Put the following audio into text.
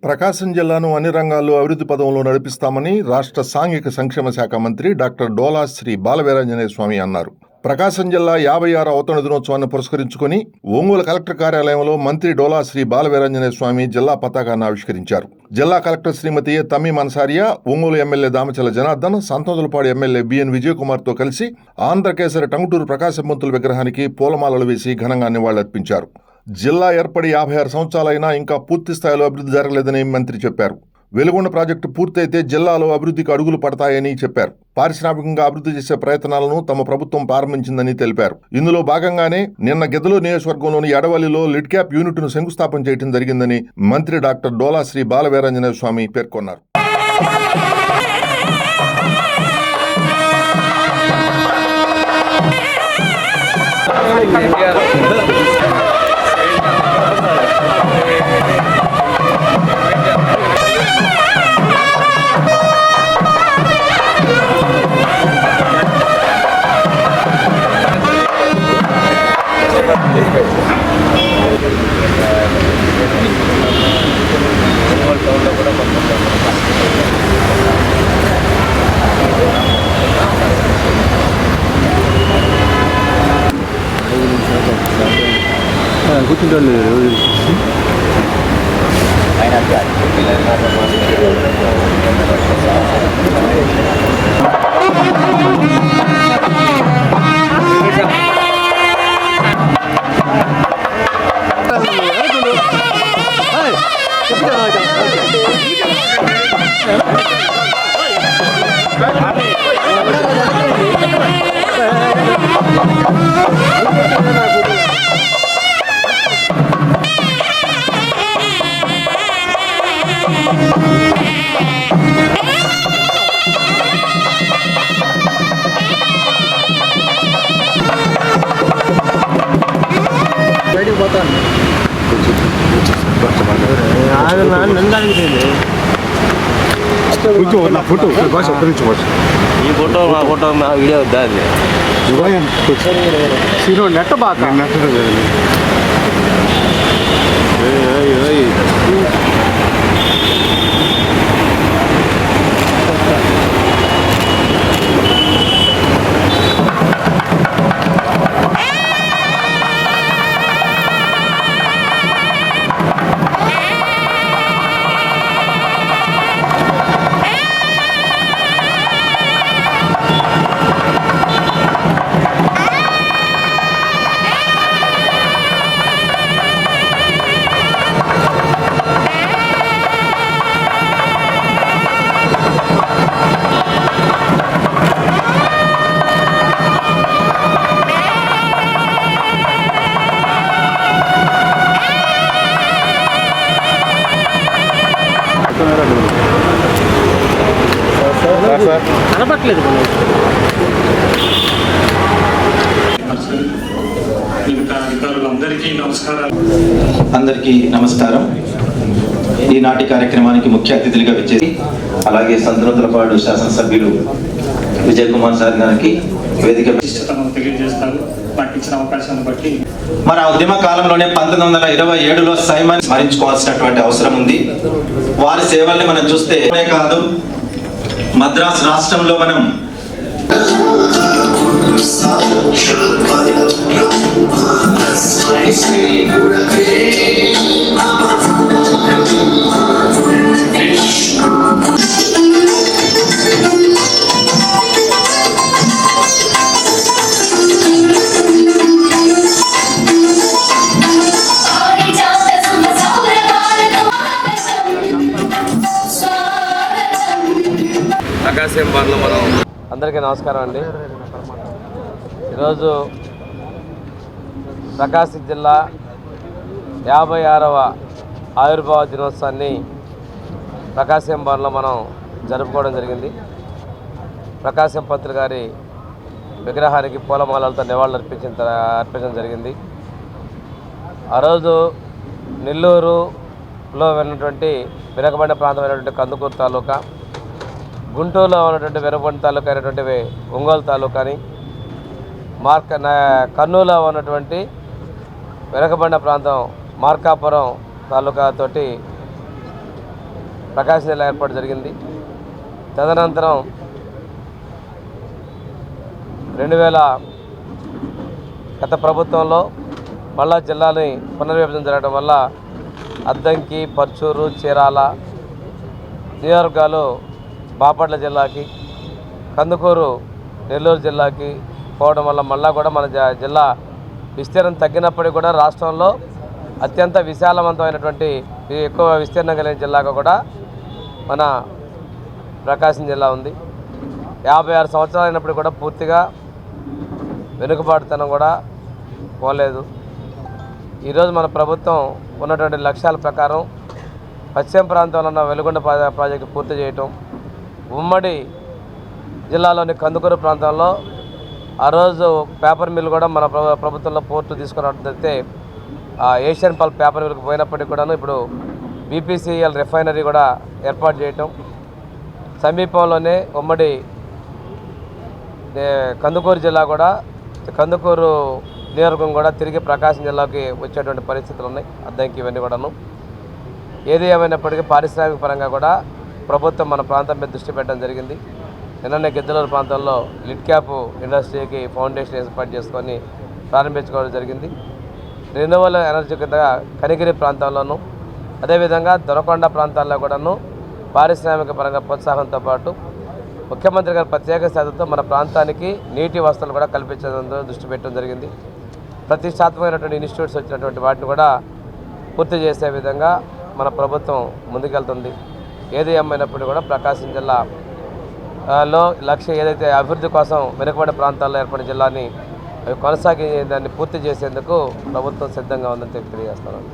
ప్రకాశం జిల్లాను అన్ని రంగాల్లో అభివృద్ధి పదంలో నడిపిస్తామని రాష్ట్ర సాంఘిక సంక్షేమ శాఖ మంత్రి డాక్టర్ డోలా శ్రీ బాలవీరాంజనేయ స్వామి అన్నారు. ప్రకాశం జిల్లా 56వ అవతరణ దినోత్సవాన్ని పురస్కరించుకుని ఒంగోలు కలెక్టర్ కార్యాలయంలో మంత్రి డోలా శ్రీ బాలవీరాంజనేయ స్వామి జిల్లా పతాకాన్ని ఆవిష్కరించారు. జిల్లా collector Shrimati A Tameem Ansariya, Ongole MLA Damachala Janardhan, Santhodulapadu MLA BN విజయకుమార్తో కలిసి ఆంధ్రకేసరి టంగుటూరు ప్రకాశం పంతుల విగ్రహానికి పూలమాలలు వేసి ఘనంగా నివాళులర్పించారు. జిల్లా ఏర్పడి 56 సంవత్సరాలైనా ఇంకా పూర్తి స్థాయిలో అభివృద్ధి జరగలేదని మంత్రి చెప్పారు. వెలుగొండ ప్రాజెక్టు పూర్తయితే జిల్లాలో అభివృద్ధికి అడుగులు పడతాయని చెప్పారు. పారిశ్రామికంగా అభివృద్ధి చేసే ప్రయత్నాలను తమ ప్రభుత్వం ప్రారంభించిందని తెలిపారు. ఇందులో భాగంగానే నిన్న గిద్దలూరు నియోజకవర్గంలోని ఎడవల్లిలో లిడ్ క్యాప్ యూనిట్ను శంకుస్థాపన చేయడం జరిగిందని మంత్రి డాక్టర్ డోలా శ్రీ బాలవీరాంజనేయ స్వామి పేర్కొన్నారు. కూర్చుంటాను ఫోటో ఈ ఫోటో మా ఫోటో మా వీడియో వద్దా నెట్ బాగా కనపట్లేదు. అందరికీ నమస్కారం. ఈనాటి కార్యక్రమానికి ముఖ్య అతిథులుగా వచ్చేది అలాగే సంతనూతలపాడు శాసనసభ్యులు విజయకుమార్ సార్ గారికి వేదిక తెలియజేస్తారు. నాకు ఇచ్చిన అవకాశాన్ని బట్టి మన ఉద్యమ కాలంలోనే 1927లో సైమన్ స్మరించుకోవాల్సినటువంటి అవసరం ఉంది. వారి సేవల్ని మనం చూస్తే కాదు, మద్రాసు రాష్ట్రంలో మనం ప్రకాశం బార్లో మనం అందరికీ నమస్కారం అండి. ఈరోజు ప్రకాశం జిల్లా 56వ ఆవిర్భావ దినోత్సవాన్ని ప్రకాశం బార్లో మనం జరుపుకోవడం జరిగింది. ప్రకాశం పంతులు గారి విగ్రహానికి పూలమాలలతో నివాళులు అర్పించడం జరిగింది. ఆ రోజు నెల్లూరులో ఉన్నటువంటి వెనుకబడిన ప్రాంతమైనటువంటి కందుకూరు తాలూకా, గుంటూరులో ఉన్నటువంటి వెనుకబడిన తాలూకా అయినటువంటి ఒంగోలు తాలూకాని, కర్నూలులో ఉన్నటువంటి వెనుకబడిన ప్రాంతం మార్కాపురం తాలూకాతోటి ప్రకాశం జిల్లా ఏర్పాటు జరిగింది. తదనంతరం 2000 గత ప్రభుత్వంలో మళ్ళా జిల్లాని పునర్విభజన జరగడం వల్ల అద్దంకి, పర్చూరు, చీరాల నియోజకవర్గాలు బాపట్ల జిల్లాకి, కందుకూరు నెల్లూరు జిల్లాకి పోవడం వల్ల మళ్ళా కూడా మన జిల్లా విస్తీర్ణం తగ్గినప్పటికీ కూడా రాష్ట్రంలో అత్యంత విశాలవంతమైనటువంటి ఎక్కువ విస్తీర్ణం కలిగిన జిల్లాగా కూడా మన ప్రకాశం జిల్లా ఉంది. 56 సంవత్సరాలు అయినప్పుడు కూడా పూర్తిగా వెనుకబాటుతనం కూడా పోలేదు. ఈరోజు మన ప్రభుత్వం ఉన్నటువంటి లక్ష్యాల ప్రకారం పశ్చిమ ప్రాంతంలో ఉన్న వెలుగొండ ప్రాజెక్టు పూర్తి చేయటం, ఉమ్మడి జిల్లాలోని కందుకూరు ప్రాంతంలో ఆ రోజు పేపర్ మిల్ కూడా మన ప్రభుత్వంలో పోర్టు తీసుకున్నట్లయితే ఏషియన్ పల్ప్ పేపర్ మిల్కి పోయినప్పటికీ కూడాను ఇప్పుడు బీపీసీఎల్ రిఫైనరీ కూడా ఏర్పాటు చేయటం, సమీపంలోనే ఉమ్మడి కందుకూరు జిల్లా కూడా కందుకూరు నియోజకవర్గం కూడా తిరిగి ప్రకాశం జిల్లాకి వచ్చేటువంటి పరిస్థితులు ఉన్నాయి. అద్దంకి ఇవన్నీ కూడాను. ఏది ఏమైనప్పటికీ పారిశ్రామిక పరంగా కూడా ప్రభుత్వం మన ప్రాంతం మీద దృష్టి పెట్టడం జరిగింది. నిన్ననే గిద్దలూరు ప్రాంతంలో లిడ్ క్యాప్ ఇండస్ట్రీకి ఫౌండేషన్ ఏర్పాటు చేసుకొని ప్రారంభించుకోవడం జరిగింది. రెన్యూవబుల్ ఎనర్జీ కింద కనిగిరి ప్రాంతంలోనూ అదేవిధంగా దొనకొండ ప్రాంతాల్లో కూడాను పారిశ్రామిక పరంగా ప్రోత్సాహంతో పాటు ముఖ్యమంత్రి గారి ప్రత్యేక శ్రద్ధతో మన ప్రాంతానికి నీటి వసతులు కూడా కల్పించడంతో దృష్టి పెట్టడం జరిగింది. ప్రతిష్టాత్మకమైనటువంటి ఇన్స్టిట్యూట్స్ వచ్చినటువంటి వాటిని కూడా పూర్తి చేసే విధంగా మన ప్రభుత్వం ముందుకెళ్తుంది. ఏది ఏమైనప్పుడు కూడా ప్రకాశం జిల్లాలో లక్ష్యం ఏదైతే అభివృద్ధి కోసం వెనుకబడిన ప్రాంతాల్లో ఏర్పడిన జిల్లాని కొనసాగి దాన్ని పూర్తి చేసేందుకు ప్రభుత్వం సిద్ధంగా ఉందని తెలియజేస్తున్నాను.